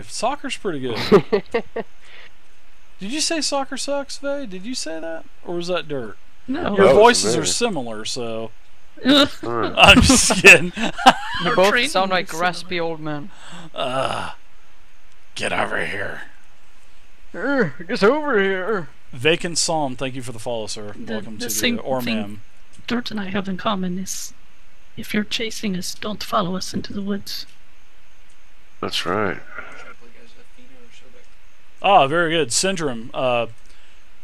Soccer's pretty good. Did you say soccer sucks, Vay? Did you say that? Or was that dirt? No. Your voices are similar, so... I'm just kidding. You both sound like raspy old men. Get over here. Get over here. Vacant Psalm, thank you for the follow, sir. Welcome to the Ormam. Dirt and I have in common is, if you're chasing us, don't follow us into the woods. That's right. Ah, very good. Syndrome.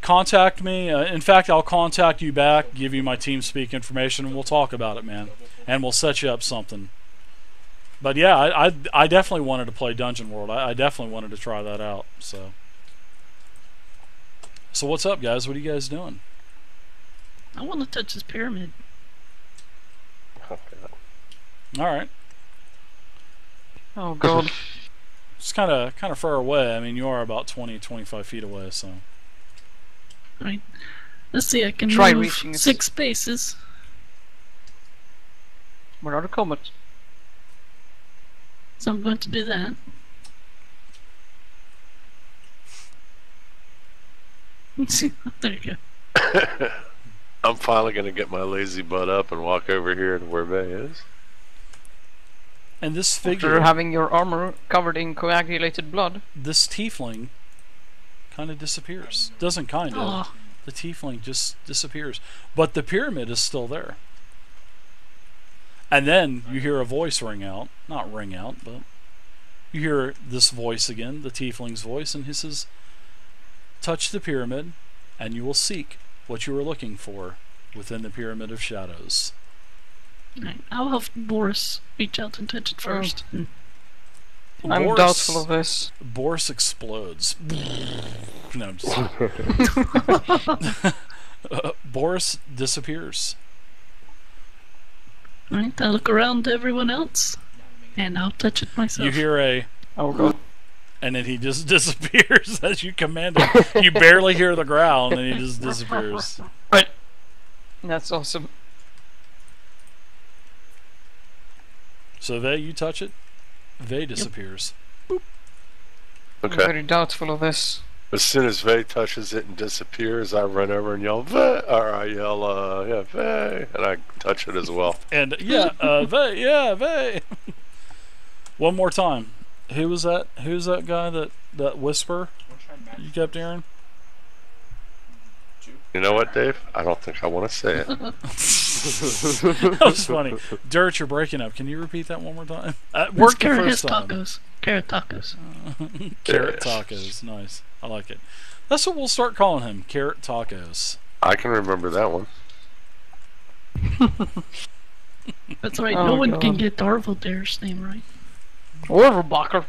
Contact me. In fact, I'll contact you back, give you my TeamSpeak information, and we'll talk about it, man. And we'll set you up something. But yeah, I definitely wanted to play Dungeon World. I definitely wanted to try that out. So what's up, guys? What are you guys doing? I want to touch this pyramid. Okay. All right. Oh god. It's kind of far away. I mean, you are about 20-25 feet away, so. Right. Let's see. I can Try move reaching 6 spaces. Where are the comets? So I'm going to do that. There you go. I'm finally going to get my lazy butt up and walk over here to where Bay is. And this After figure, having your armor covered in coagulated blood. this tiefling, kind of disappears. Doesn't kind of. Aw. The tiefling just disappears. But the pyramid is still there. And then you hear a voice ring out. Not ring out, but you hear this voice again, the tiefling's voice, and he says, touch the pyramid, and you will seek what you are looking for within the Pyramid of Shadows. Right. I'll have Boris reach out and touch it first. I'm doubtful of this. Boris explodes. No, I'm just Boris disappears. Right, I'll look around to everyone else, and I'll touch it myself. You hear a... Oh god. And then he just disappears as you command him. You barely hear the growl, and then he just disappears. But that's awesome. So Vay, you touch it, Vay disappears. I'm Okay. very doubtful of this. As soon as Vay touches it and disappears, I run over and yell, Vay! Or I yell, yeah, Vay! And I touch it as well. And yeah, Vay, yeah, Vay. One more time. Who was that? Who's that guy that whisper you kept hearing? You know what, Dave? I don't think I want to say it. That was funny. Dirt, you're breaking up. Can you repeat that one more time? It's Worked the carrot first time. tacos. Carrot tacos. Carrot tacos. Nice. I like it. That's what we'll start calling him. Carrot tacos. I can remember that one. That's right. Oh, no one God. can get Darvel Dare's name right. Orvelbacher.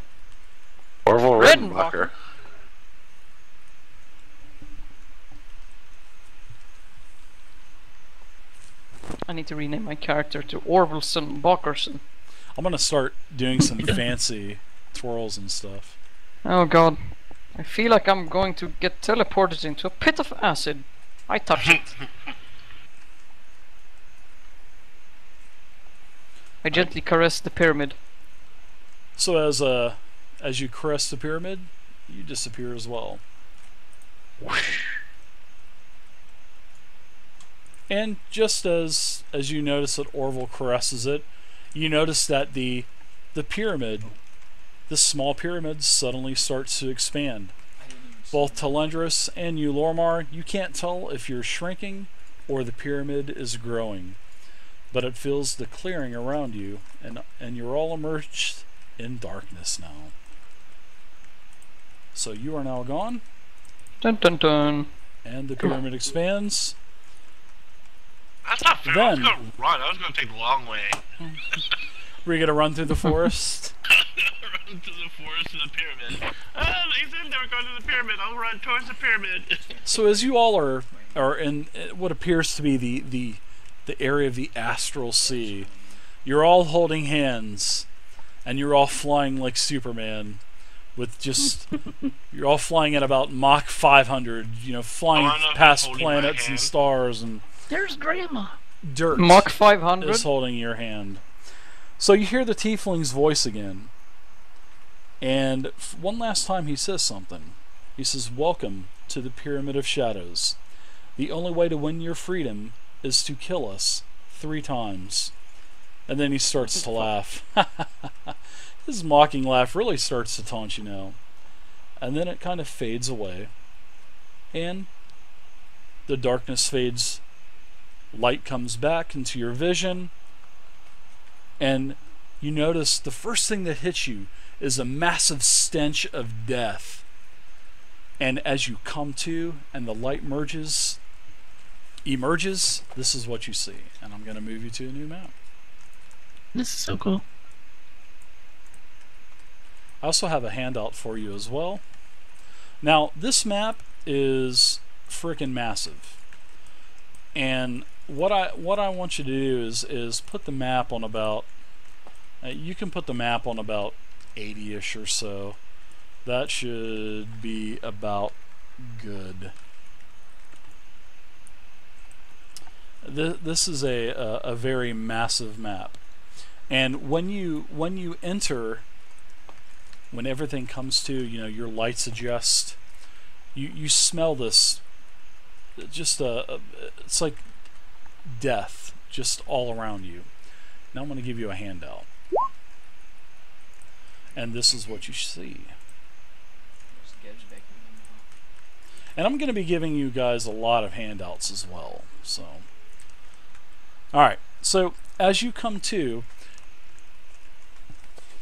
Orville Redenbacher. Redenbacher. I need to rename my character to Orvelson Bacherson. I'm gonna start doing some fancy twirls and stuff. Oh god. I feel like I'm going to get teleported into a pit of acid. I touch it. I gently caress the pyramid. So as you caress the pyramid, you disappear as well. And just as you notice that Orville caresses it, you notice that the pyramid, this small pyramid, suddenly starts to expand. Both Telendris and you, Lormar, you can't tell if you're shrinking or the pyramid is growing, but it fills the clearing around you, and you're all emerged in darkness now. So you are now gone, Dun dun dun. and the pyramid expands. That's not fair. I was gonna run. I was gonna take the long way. We're gonna run through the forest. Run to the forest to the pyramid. They said they were going to the pyramid. I'll run towards the pyramid. So as you all are in what appears to be the area of the astral sea, you're all holding hands, and you're all flying like Superman, with just you're all flying at about Mach 500. You know, flying past planets and stars, and There's Grandma. Dirt Mach 500. is holding your hand. So you hear the tiefling's voice again. And one last time he says something. He says, "Welcome to the Pyramid of Shadows. The only way to win your freedom is to kill us 3 times." And then he starts to laugh. His mocking laugh really starts to taunt you now. And then it kind of fades away. And the darkness fades. Light comes back into your vision. And you notice the first thing that hits you is a massive stench of death. And as you come to and the light emerges, this is what you see. And I'm going to move you to a new map. This is so cool. I also have a handout for you as well. Now, this map is freaking massive. And what I want you to do is put the map on about, you can put the map on about 80-ish or so. That should be about good. This is a very massive map. And when you enter, when everything comes to, your lights adjust, you smell this, just it's like death just all around you. Now I'm going to give you a handout. And this is what you see. And I'm going to be giving you guys a lot of handouts as well. So, alright, so as you come to,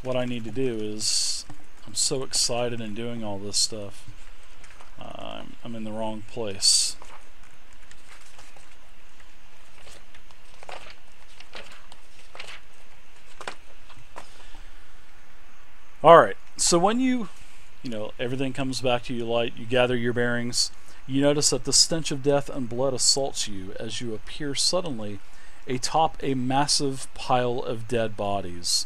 what I need to do is, I'm so excited in doing all this stuff. I'm in the wrong place. Alright, so when everything comes back to you light, you gather your bearings, you notice that the stench of death and blood assaults you as you appear suddenly atop a massive pile of dead bodies.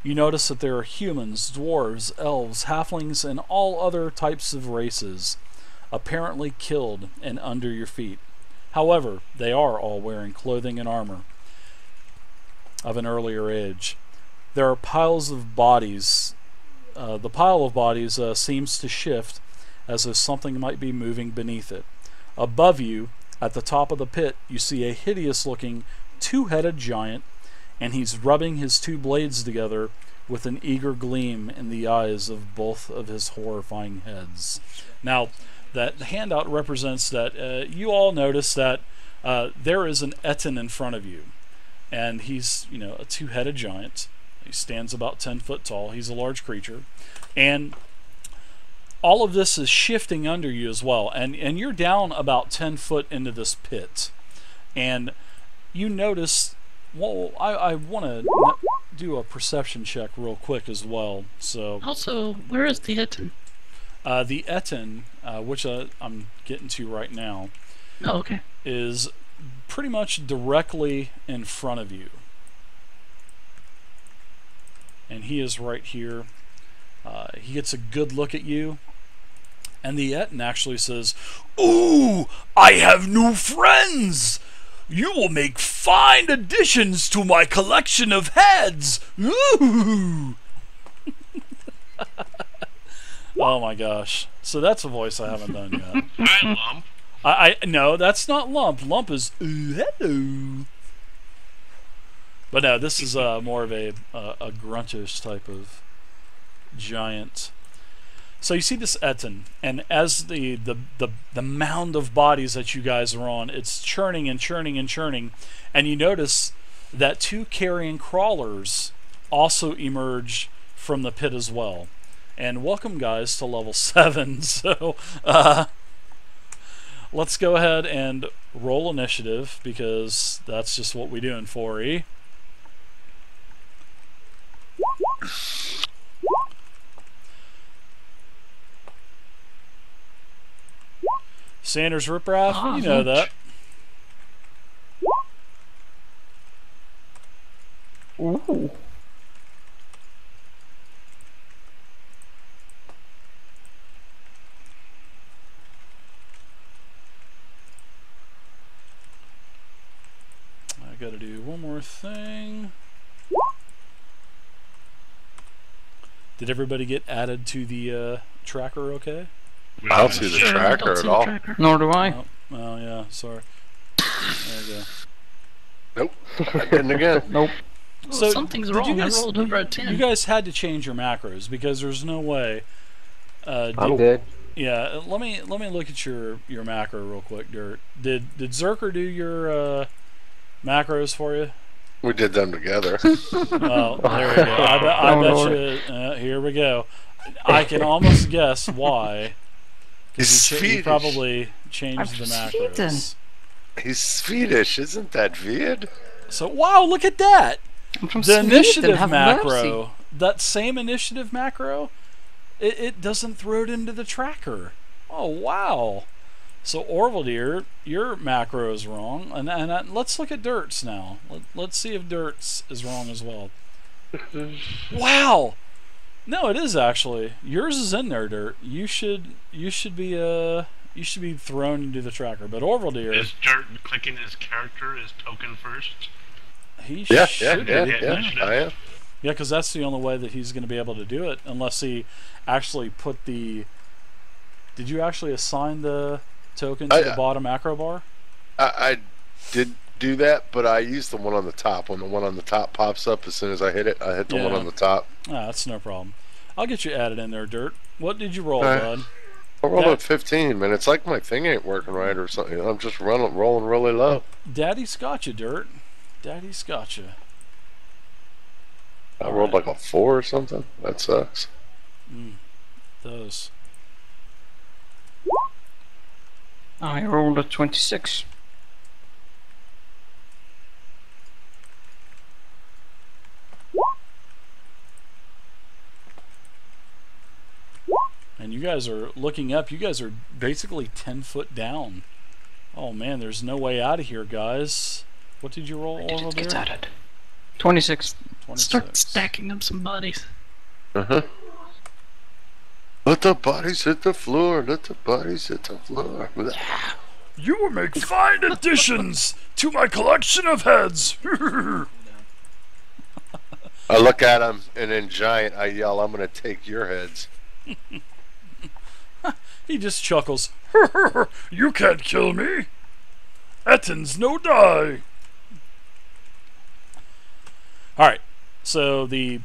You notice that there are humans, dwarves, elves, halflings, and all other types of races, apparently killed and under your feet. However, they are all wearing clothing and armor of an earlier age. There are piles of bodies. The pile of bodies seems to shift as if something might be moving beneath it. Above you, at the top of the pit, you see a hideous-looking two-headed giant, and he's rubbing his 2 blades together with an eager gleam in the eyes of both of his horrifying heads. Now, that handout represents that you all notice that there is an Etten in front of you, and he's a 2-headed giant. He stands about 10 foot tall. He's a large creature, and all of this is shifting under you as well. And you're down about 10 foot into this pit, and you notice. Well, I want to do a perception check real quick as well. So Also, where is the Etten? The Etten, which I'm getting to right now, Oh, okay. is pretty much directly in front of you. And he is right here. He gets a good look at you. And the Etten actually says, "Ooh, I have new friends! You will make fine additions to my collection of heads! Ooh!" Oh my gosh. So that's a voice I haven't done yet. Hi, Lump. No, that's not Lump. Lump is hello. But no, this is more of a gruntish type of giant. So you see this Etten, and as the mound of bodies that you guys are on, it's churning and churning and churning, and you notice that 2 carrion crawlers also emerge from the pit as well. And welcome, guys, to level 7. So let's go ahead and roll initiative, because that's just what we do in 4E. Sanders Ripraff, you know that. Ooh. I gotta do one more thing. Did everybody get added to the tracker? Okay. I don't see the Sure, I don't tracker see at the all. tracker. Nor do I. Oh yeah, sorry. There you go. Nope. I didn't again. Nope. Oh, So, something's did you wrong. guys- I rolled over a 10. You guys had to change your macros because there's no way. I'm good. Yeah, let me look at your macro real quick, Dirt. Did Zerker do your macros for you? We did them together. Oh, there we go. I Oh, bet Lord. you. Here we go. I can almost guess why. 'Cause He's you Swedish. probably changed I'm the Sweden. macros. He's Swedish, isn't that weird? So wow, look at that. I'm from The Sweden. initiative Have macro, mercy. that same initiative macro, it doesn't throw it into the tracker. Oh wow! So Orvaldir, your macro is wrong, and let's look at Dirt's now. Let's see if Dirt's is wrong as well. Wow! No, it is actually. Yours is in there, Dirt. You should be thrown into the tracker. But Orvaldir, Is Dirt clicking his character, his token first? he Yeah, should be. I am. Yeah, because that's the only way that he's going to be able to do it, unless he actually put the... Did you actually assign the token to the bottom macro bar? I did do that, but I used the one on the top. When the one on the top pops up, as soon as I hit it, I hit the one Yeah. on the top. Ah, that's no problem. I'll get you added in there, Dirt. What did you roll, Alright. bud? I rolled That- at 15, man. It's like my thing ain't working right or something. I'm just rolling really low. Daddy's got you, Dirt. Daddy's got you. I rolled like a 4 or something. That sucks. Those. I rolled a 26. And you guys are looking up. You guys are basically 10 foot down. Oh man, there's no way out of here, guys. What did you roll, Did it get Orvaldir? added? 26. 26. Start stacking up some bodies. Uh-huh. Let the bodies hit the floor. Let the bodies hit the floor. You will make fine additions to my collection of heads. I look at him, and in giant, I yell, I'm going to take your heads. He just chuckles. You can't kill me. Ettin's no die. Alright, so the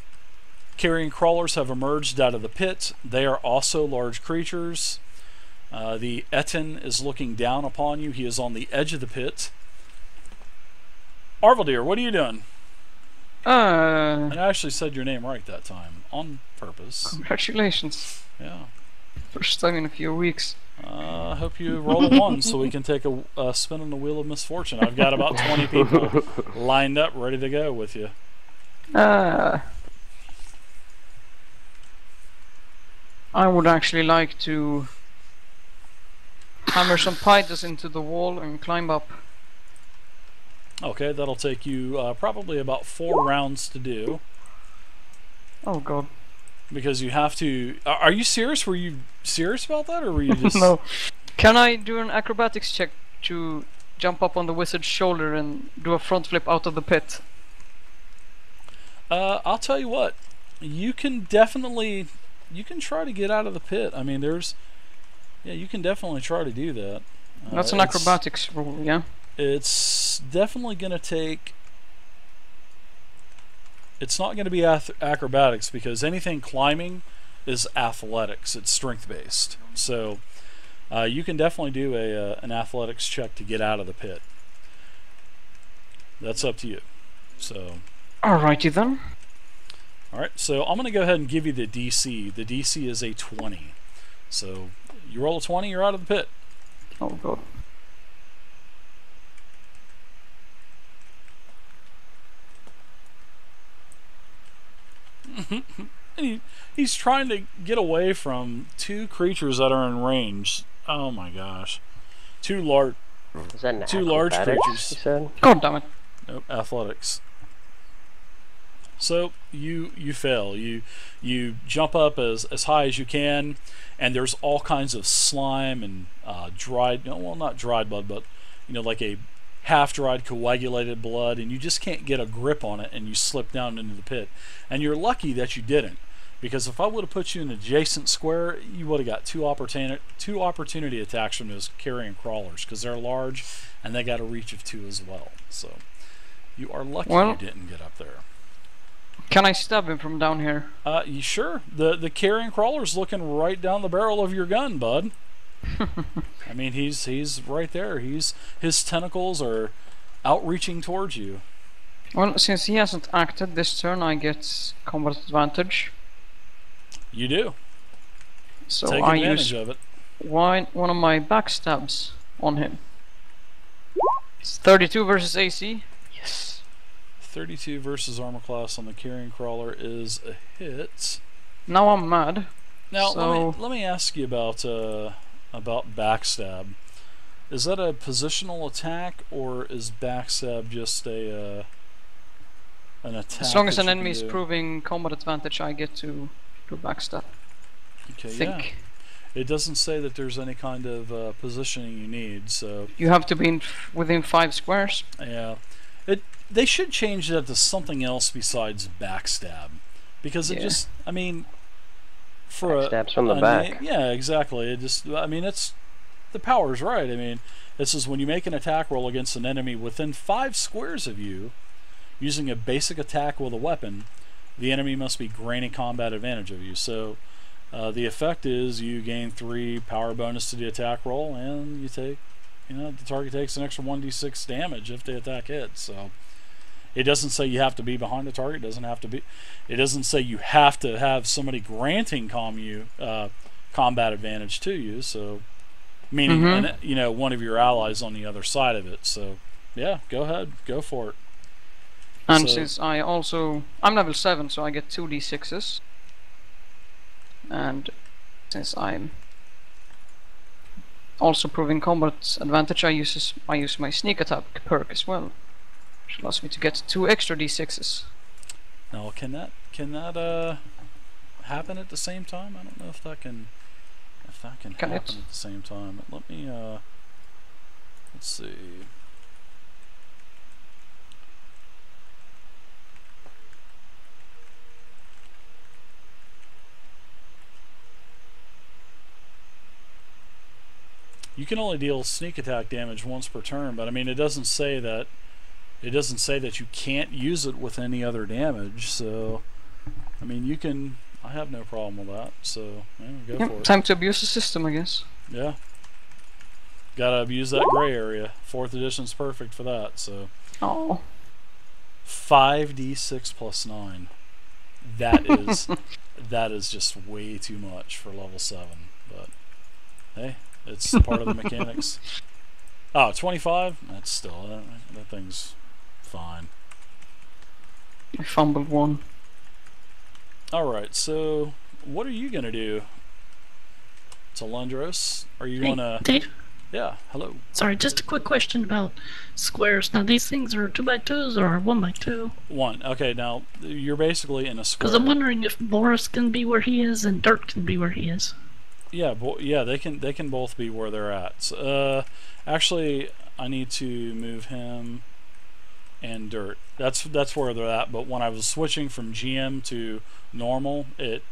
carrion crawlers have emerged out of the pit. They are also large creatures. The Ettin is looking down upon you. He is on the edge of the pit. Arvaldir, what are you doing? And I actually said your name right that time, on purpose. Congratulations. Yeah. First time in a few weeks. I hope you roll a 1 so we can take a spin on the wheel of misfortune. I've got about 20 people lined up, ready to go with you. I would actually like to hammer some pythons into the wall and climb up. Okay, that'll take you probably about 4 rounds to do. Oh god. Because you have to... Are you serious? Were you serious about that, or were you just... No. Can I do an acrobatics check to jump up on the wizard's shoulder and do a front flip out of the pit? I'll tell you what. You can definitely... You can try to get out of the pit. I mean, there's... Yeah, you can definitely try to do that. That's an acrobatics rule, yeah? It's definitely going to take... It's not going to be acrobatics, because anything climbing is athletics. It's strength-based. So you can definitely do an athletics check to get out of the pit. That's up to you. So... Alrighty then. Alright, so I'm going to go ahead and give you the DC. The DC is a 20. So you roll a 20, you're out of the pit. Oh god. And he's trying to get away from 2 creatures that are in range. Oh my gosh. 2 large Is that an 2 large acrobatics, creatures. you said? God damn it. Nope, athletics. So you fail. You jump up as high as you can, and there's all kinds of slime and dried, no, well, not dried blood, but like a half-dried coagulated blood, and you just can't get a grip on it, and you slip down into the pit. And you're lucky that you didn't, Because if I would have put you in an adjacent square, you would have got two opportunity attacks from those carrion crawlers, because they're large and they got a reach of 2 as well. So you are lucky you didn't get up there. Can I stab him from down here? You sure? The carrion crawler's looking right down the barrel of your gun, bud. I mean, he's right there. His tentacles are outreaching towards you. Well, since he hasn't acted this turn, I get combat advantage. You do. So take I advantage use of it. one of my backstabs on him. It's 32 versus AC. Yes. 32 versus armor class on the carrion crawler is a hit. Now I'm mad. Now so let me ask you about backstab. Is that a positional attack, or is backstab just an attack? As long as an enemy is proving combat advantage, I get to do backstab. Okay, yeah. It doesn't say that there's any kind of positioning you need, so you have to be within 5 squares. Yeah, they should change that to something else besides backstab, because it just, I mean, for backstabs from the back. Yeah, exactly. It just, I mean, it's the power's right. I mean, this is when you make an attack roll against an enemy within 5 squares of you, using a basic attack with a weapon, the enemy must be granting combat advantage of you. So the effect is you gain 3 power bonus to the attack roll, and you take, the target takes an extra 1d6 damage if the attack hits. So it doesn't say you have to be behind the target. It doesn't say you have to have somebody granting combat advantage to you. So meaning one of your allies on the other side of it. So yeah, go ahead, go for it. And since I'm level 7, so I get 2d6s. And since I'm also proving combat advantage, I use my sneak attack perk as well, which allows me to get 2 extra d6s. Now, can that happen at the same time? I don't know if that can happen at the same time. Let me let's see. You can only deal sneak attack damage once per turn, but I mean, it doesn't say that you can't use it with any other damage. So, I mean, you can. I have no problem with that. So, yeah, go for it. Time to abuse the system, I guess. Yeah. Gotta abuse that gray area. 4th edition's perfect for that. So. Oh. 5d6 plus 9. That is just way too much for level 7. But hey. It's part of the mechanics. Oh, 25? That's still, that thing's fine. I fumbled one. Alright, so what are you going to do? Talendros? Are you going to... Dave? Yeah, hello. Sorry, just a quick question about squares. Now, these things are 2x2s or 1x2? 1. Okay, now, you're basically in a square. Because I'm wondering if Boris can be where he is and Dirt can be where he is. Yeah, they can both be where they're at. So, actually, I need to move him and Dirt. That's where they're at. But when I was switching from GM to normal, it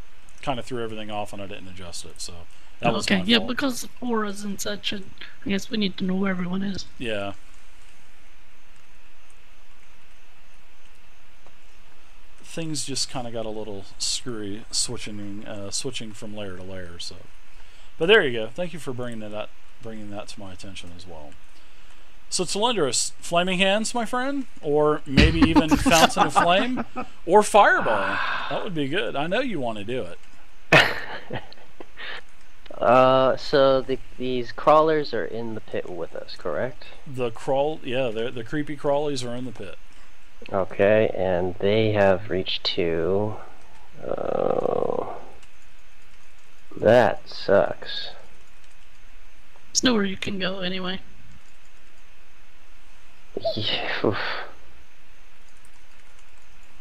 kind of threw everything off and I didn't adjust it. So that was my fault. Because auras and such, I guess we need to know where everyone is. Yeah. Things just kind of got a little screwy switching from layer to layer. So. But there you go. Thank you for bringing that to my attention as well. So Talendros, Flaming Hands, my friend, or maybe even Fountain of Flame, or Fireball. That would be good. I know you want to do it. So these crawlers are in the pit with us, correct? The creepy crawlies are in the pit. Okay, and they have reached 2. That sucks. There's nowhere you can go anyway. Yeah.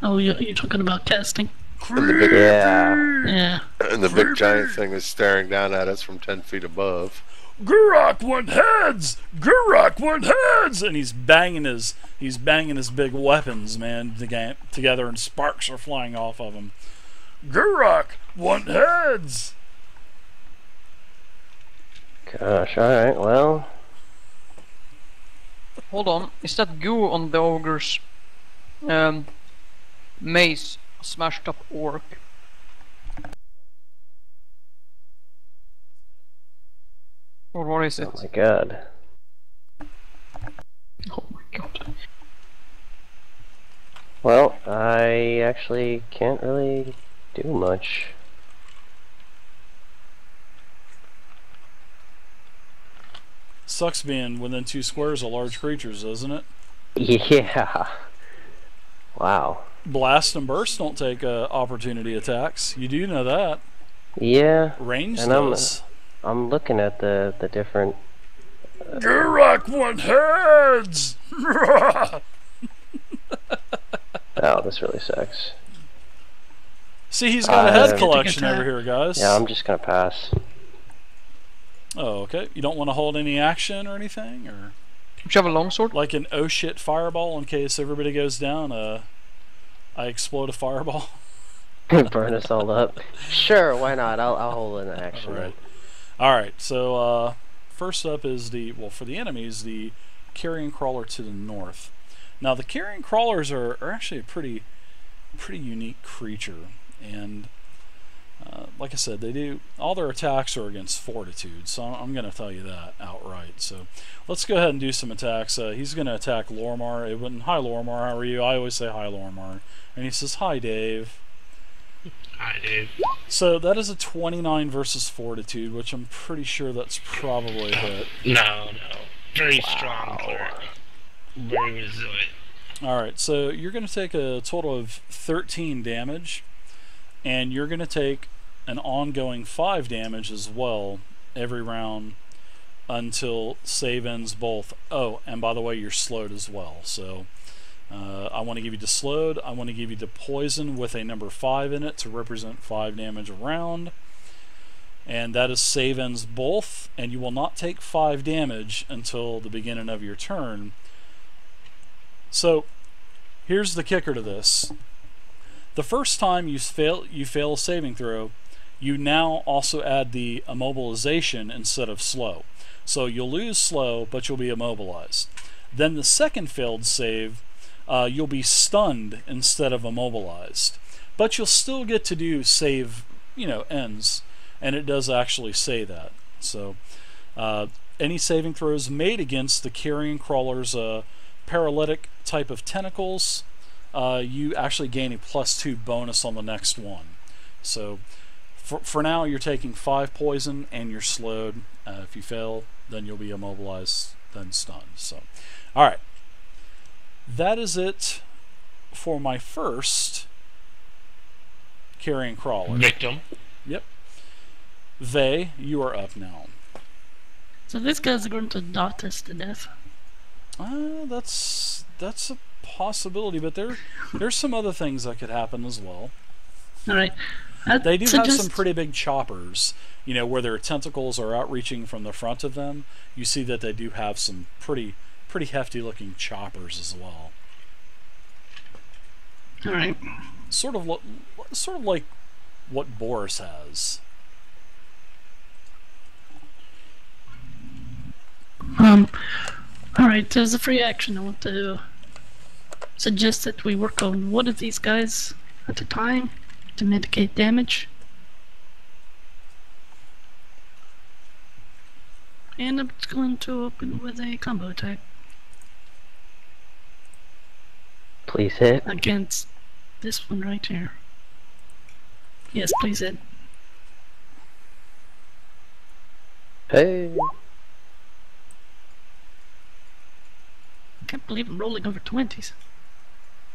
Oh, you're talking about casting? Yeah. And the big giant thing is staring down at us from 10 feet above. Gurok want heads! Gurok want heads! And he's banging his big weapons, man, together, and sparks are flying off of him. Gharash want heads. Gosh, alright, well. Hold on, is that goo on the ogre's mace smashed up orc? Or what is it? Oh my god. Oh my god. Well, I actually can't really do much. Sucks being within 2 squares of large creatures, doesn't it? Yeah. Wow. Blast and burst don't take opportunity attacks. You do know that. Yeah. Range And does. I'm looking at the different. Gharash want heads. Oh, this really sucks. See, he's got a head Good collection attack. over here, guys. Yeah, I'm just gonna pass. Oh, okay. You don't want to hold any action or anything, or Don't you have a longsword? like an oh shit fireball in case everybody goes down. I explode a fireball. Burn us all up. Sure, why not? I'll hold an action. Right. All right. So first up is for the enemies, the carrion crawler to the north. Now the carrion crawlers are actually a pretty unique creature, and like I said, they do all their attacks are against fortitude. So I'm going to tell you that outright. So let's go ahead and do some attacks. He's going to attack Lormar. It wouldn't. Hi Lormar, how are you? I always say hi Lormar, and he says hi Dave. Hi, Dave. So that is a 29 versus fortitude, which I'm pretty sure that's probably a hit. No. Very strong cleric. Very resilient. Alright, so you're going to take a total of 13 damage, and you're going to take an ongoing 5 damage as well every round until save ends both. Oh, and by the way, you're slowed as well. So I want to give you the slowed, I want to give you the poison with a number 5 in it to represent 5 damage a round. And that is save ends both, and you will not take 5 damage until the beginning of your turn. So here's the kicker to this. The first time you fail a saving throw, you now also add the immobilization instead of slow. So you'll lose slow, but you'll be immobilized. Then the second failed save, you'll be stunned instead of immobilized. But you'll still get to do save, ends, and it does actually say that. So any saving throws made against the carrion crawler's paralytic type of tentacles, you actually gain a +2 bonus on the next one. So for now you're taking 5 poison and you're slowed. If you fail, then you'll be immobilized, then stunned. So alright, that is it for my first carrion crawler. Victim. Yep. Vey, you are up now. So this guy's going to dot us to death. That's a possibility, but there's some other things that could happen as well. Alright. They do have some pretty big choppers, where their tentacles are outreaching from the front of them. You see that they do have some pretty hefty looking choppers as well. Alright. Sort of like what Boris has. Alright, as a free action, I want to suggest that we work on one of these guys at a time to mitigate damage. And I'm just going to open with a combo attack Please hit. against this one right here. Yes, please hit. Hey. I can't believe I'm rolling over 20s,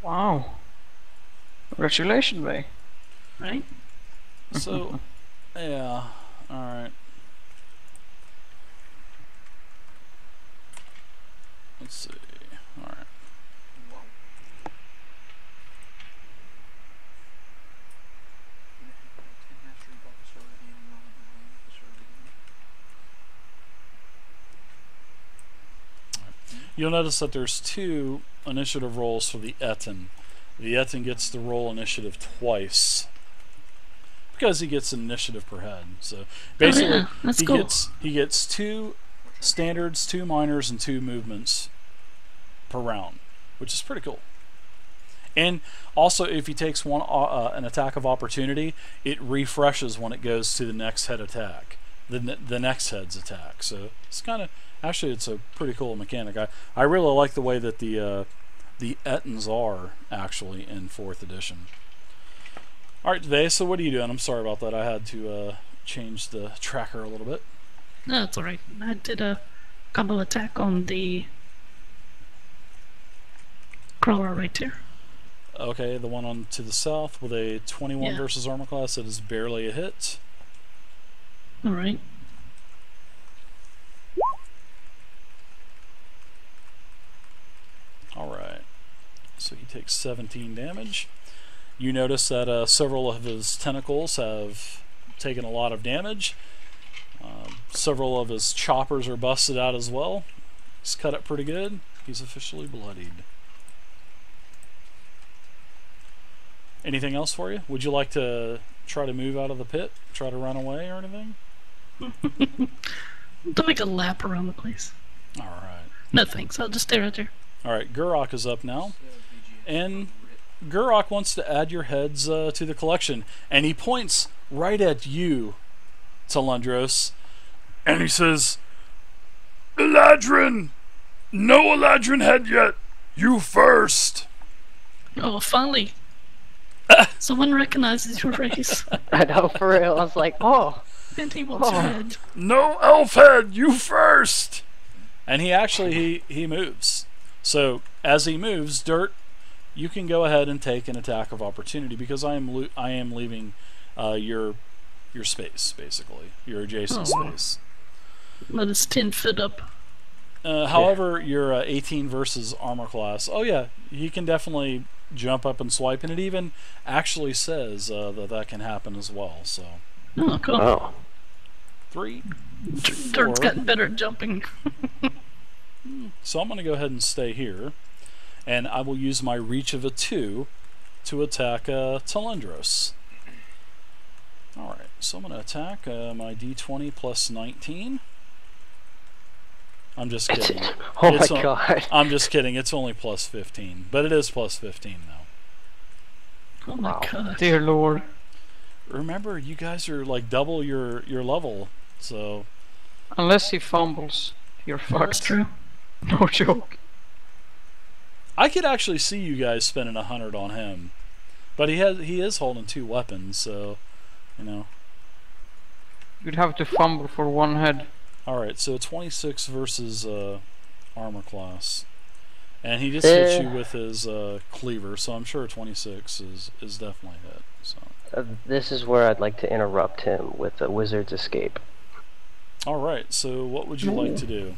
Wow. Congratulations, Vey. right? So, yeah, alright. Let's see. Alright. You'll notice that there's 2 initiative rolls for the Etten. The Etten gets to roll initiative twice. because he gets an initiative per head. So basically, yeah, that's cool. he gets 2 standards, 2 minors, and 2 movements per round, which is pretty cool. And also, if he takes an attack of opportunity, it refreshes when it goes to the next head attack, the next head's attack. So it's kind of actually it's a pretty cool mechanic. I really like the way that the Ettins are actually in 4th edition. All right, today. So what are you doing? I'm sorry about that. I had to change the tracker a little bit. No, that's alright. I did a combo attack on the crawler right there. Okay, the one on to the south with a 21 Yeah. versus armor class that is barely a hit. Alright. Alright, so he takes 17 damage. You notice that several of his tentacles have taken a lot of damage. Several of his choppers are busted out as well. He's cut up pretty good. He's officially bloodied. Anything else for you? Would you like to try to move out of the pit? Try to run away or anything? Don't make a lap around the place. Alright. No thanks, I'll just stay right there. Alright, Gharash is up now. And Gharash wants to add your heads to the collection. And he points right at you, Talandros. And he says, Eladrin! No Eladrin head yet! You first! Oh, finally. Someone recognizes your race. I know, for real. I was like, oh. And he wants your head. No elf head! You first! And he actually, he moves. So, as he moves, Dirt, you can go ahead and take an attack of opportunity because I am leaving your space, basically. Your adjacent space. But it's 10 feet up. However, your 18 versus armor class, oh yeah, he can definitely jump up and swipe, and it even actually says that can happen as well. So, Oh, cool. Oh. 3, Dirt's 4. gotten better at jumping. So I'm going to go ahead and stay here, and I will use my reach of a 2 to attack Talandros. Alright, so I'm going to attack my d20 plus 19. I'm just kidding. Oh It's my god. I'm just kidding. It's only plus 15, but it is plus 15 now. Oh my Wow. god. Dear Lord. Remember, you guys are like double your level, so Unless he fumbles, you're That's fucked. true. No joke. I could actually see you guys spending 100 on him, but he is holding 2 weapons, so you know. You'd have to fumble for 1 head. All right, so 26 versus armor class, and he just hits you with his cleaver, so I'm sure 26 is definitely hit. So. This is where I'd like to interrupt him with a wizard's escape. All right, so what would you like to do?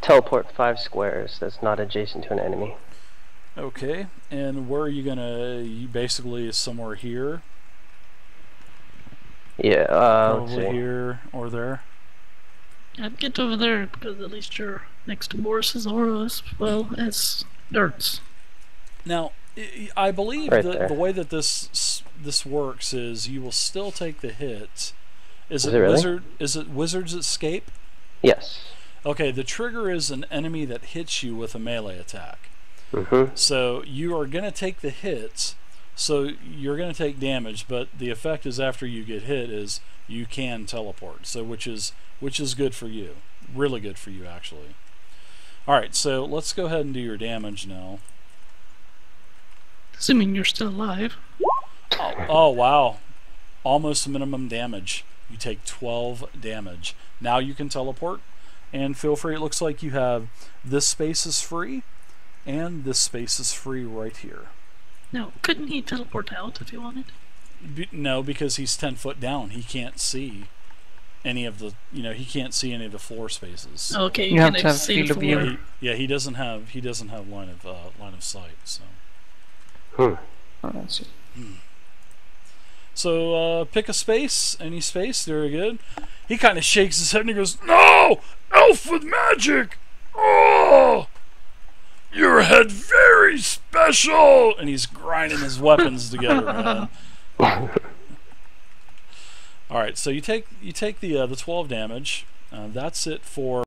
Teleport 5 squares that's not adjacent to an enemy. Okay, and where are you gonna? You basically somewhere here, Yeah, let's probably see. here or there. I'd get over there because at least you're next to Boris's aura as well as Dirt's. Now, I believe Right that there. the way that this works is you will still take the hit. Is Is it it really? wizard? Is it wizard's escape? Yes. Okay, the trigger is an enemy that hits you with a melee attack. Mm-hmm. So you are going to take the hits, so you're going to take damage, but the effect is after you get hit is you can teleport. So which is good for you. Really good for you, actually. Alright, so let's go ahead and do your damage now. Assuming you're still alive. Oh wow. Almost minimum damage. You take 12 damage. Now you can teleport, and feel free. It looks like you have this space is free, and this space is free right here. No, couldn't he teleport out if he wanted? No, because he's 10 foot down. He can't see any of the, he can't see any of the floor spaces. Okay, You have can to have see field of the view. floor. He doesn't have line of sight. So Hmm. Oh, that's it. so pick a space, any space. Very good. He kind of shakes his head and he goes, "No, elf with magic. Oh, your head very special." And he's grinding his weapons together, man. All right, so you take the 12 damage. That's it for